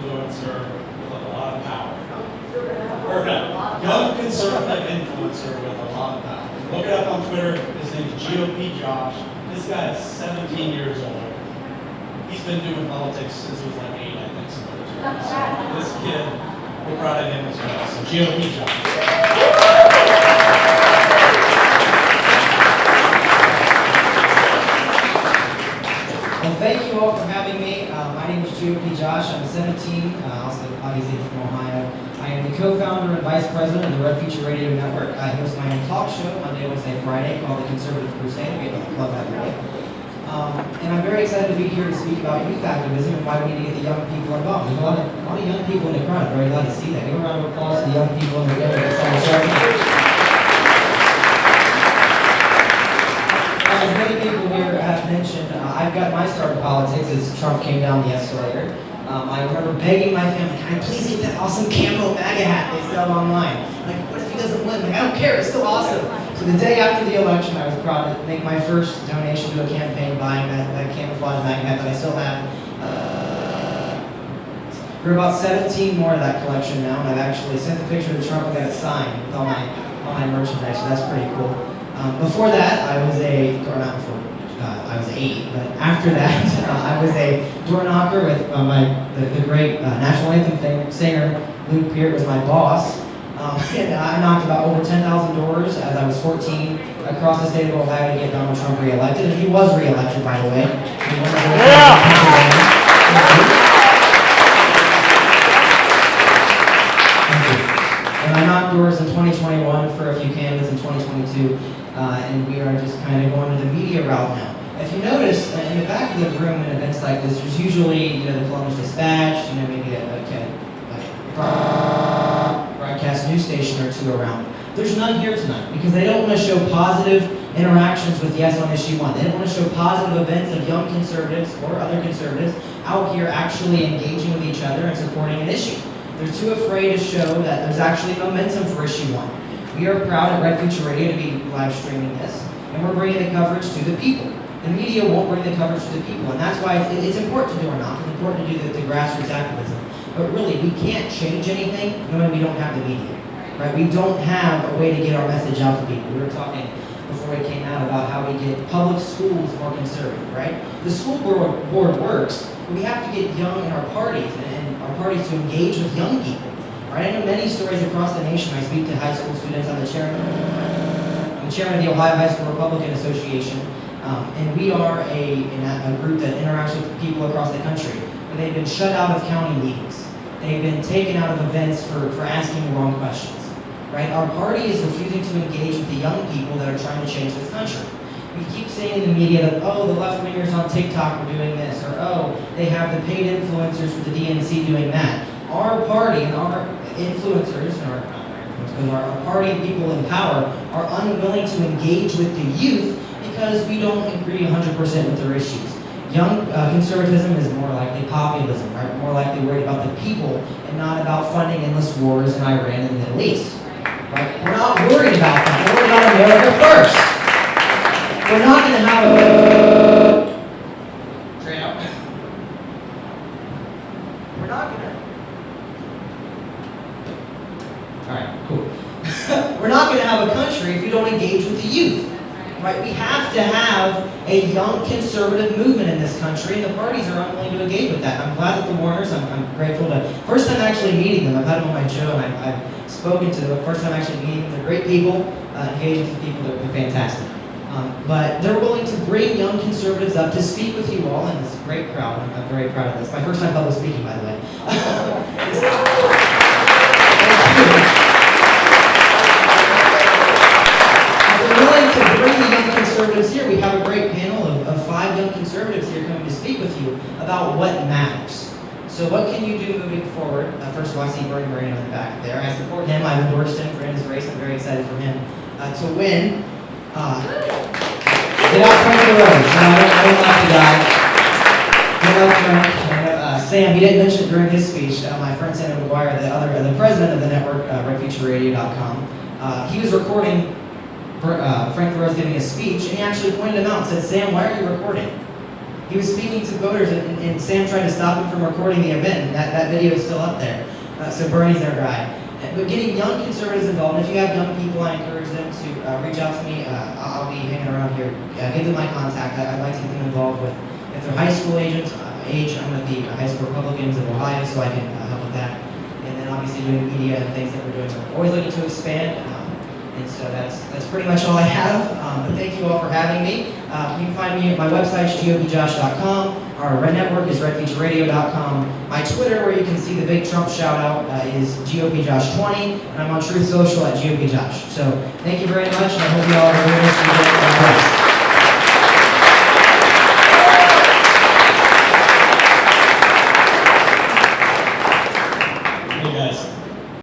influencer with a lot of power. Or no, young conservative influencer with a lot of power. Look it up on Twitter. His name is GOP Josh. This guy is 17 years old. He's been doing politics since he was like 8, I think. So this kid, we're proud of him as well. So GOP Josh. Well, thank you all for having me. My name is GOP Josh. I'm 17, also obviously from Ohio. I am the co-founder and vice president of the Red Future Radio Network. I host my own talk show Monday, Wednesday, Friday called the Conservative Crusader. We love that day. And I'm very excited to be here to speak about youth activism and why we need to get the young people involved. There's a lot of young people in the crowd. Very glad to see that. Give a round of applause to the young people in the room. As many people here have mentioned, I've got my start in politics as Trump came down the escalator. I remember begging my family, can I please get that awesome camo MAGA hat they sell online? Like, what if he doesn't win? Like, I don't care, it's still awesome. So the day after the election, I was proud to make my first donation to a campaign buying that camouflage MAGA hat that I still have. There are about 17 more of that collection now, and I've actually sent the picture to Trump and got it signed with all my merchandise, so that's pretty cool. Before that, I was I was 8, but after that, I was a door knocker with the great national anthem singer, Luke Peart was my boss. And I knocked about over 10,000 doors as I was 14 across the state of Ohio to get Donald Trump reelected, and he was reelected, by the way. And I knocked doors in 2021 for a few candidates in 2022, and we are just kind of going to the media route now. If you notice, in the back of the room in events like this, there's usually, the Columbus Dispatch, maybe a broadcast news station or two around. There's none here tonight because they don't want to show positive interactions with Yes on Issue 1. They don't want to show positive events of young conservatives or other conservatives out here actually engaging with each other and supporting an issue. They're too afraid to show that there's actually momentum for Issue 1. We are proud at Red Future Radio to be live streaming this, and we're bringing the coverage to the people. The media won't bring the coverage to the people, and that's why it's important to do or not. It's important to do the grassroots activism. But really, we can't change anything when we don't have the media, right? We don't have a way to get our message out to people. We were talking before it came out about how we get public schools more conservative, right? The school board works, but we have to get young in our parties and our parties to engage with young people, right? I know many stories across the nation. I speak to high school students. I'm the chairman of the Ohio High School Republican Association. And we are a group that interacts with people across the country. And they've been shut out of county meetings. They've been taken out of events for asking the wrong questions. Right? Our party is refusing to engage with the young people that are trying to change this country. We keep saying in the media that, oh, the left-wingers on TikTok are doing this, or oh, they have the paid influencers for the DNC doing that. Our party and our influencers, our party and people in power are unwilling to engage with the youth because we don't agree 100% with their issues. Young conservatism is more likely populism, right? More likely worried about the people and not about funding endless wars in Iran and the Middle East. Right? We're not worried about that. We're worried about America first. We're not going to have a... We're not going to... All right, cool. We're not going to have a country if we don't engage with the youth. Right? We have to have a young conservative movement in this country, and the parties are unwilling to engage with that. I'm glad that the Warners, I'm grateful to, first time actually meeting them. I've had them on my show, and I've spoken to them. First time actually meeting them. They're great people, engaging with people, they're fantastic. But they're willing to bring young conservatives up to speak with you all in this great crowd. I'm very proud of this. My first time public speaking, by the way. Conservatives here. We have a great panel of 5 young conservatives here coming to speak with you about what matters. So what can you do moving forward? First of all, I see Bernie Moreno in the back there. I support him. I've endorsed him for his race. I'm very excited for him to win. Get out Frank LaRose. I don't like the guy. Get out Frank. Sam, he didn't mention it during his speech. My friend Sam McGuire, the president of the network, RedFutureRadio.com, he was recording Frank LaRose giving a speech, and he actually pointed him out and said, Sam, why are you recording? He was speaking to voters, and Sam tried to stop him from recording the event, and that video is still up there. So Bernie's our guy. But getting young conservatives involved, and if you have young people, I encourage them to reach out to me. I'll be hanging around here. Give them my contact. I'd like to get them involved with, if they're high school age, I'm with the High School Republicans of Ohio, so I can help with that. And then obviously doing media and things that we're doing. We're always looking to expand. And so that's pretty much all I have. But thank you all for having me. You can find me at my website, gopjosh.com. Our red network is redfeatureradio.com. My Twitter, where you can see the big Trump shout out, is GOPJosh20. And I'm on Truth Social at GOPJosh. So thank you very much, and I hope you all have a great rest of your day. Hey guys.